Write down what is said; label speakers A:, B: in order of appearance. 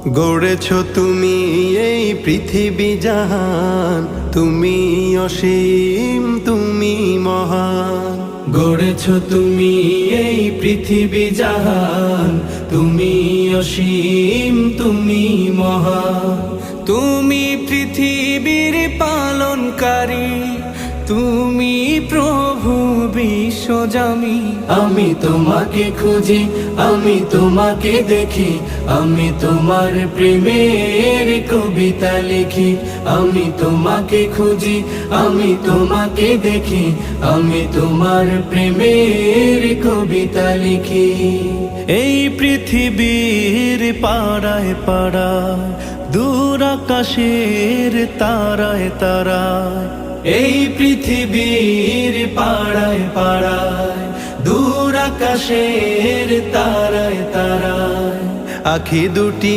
A: গড়েছ তুমি এই পৃথিবী জাহান, তুমি অসীম তুমি মহান।
B: গড়েছ তুমি এই পৃথিবী জাহান, তুমি অসীম তুমি মহান। তুমি পৃথিবীর পালনকারী, তুমি প্রভু বিশ্বজামি। আমি তোমাকে খুঁজি, আমি তোমাকে দেখি, আমি তোমার প্রেমের কবিতা লিখি। আমি তোমাকে খুঁজি, আমি তোমাকে দেখি, আমি তোমার প্রেমের কবিতা লিখি। এই পৃথিবীর পাড়ায় পাড়ায়, দূর আকাশের তারায় তারায়, এই পৃথিবীর পাড়ায় পাড়ায়, দূর আকাশের তারায় তারায়,
A: আখি দুটি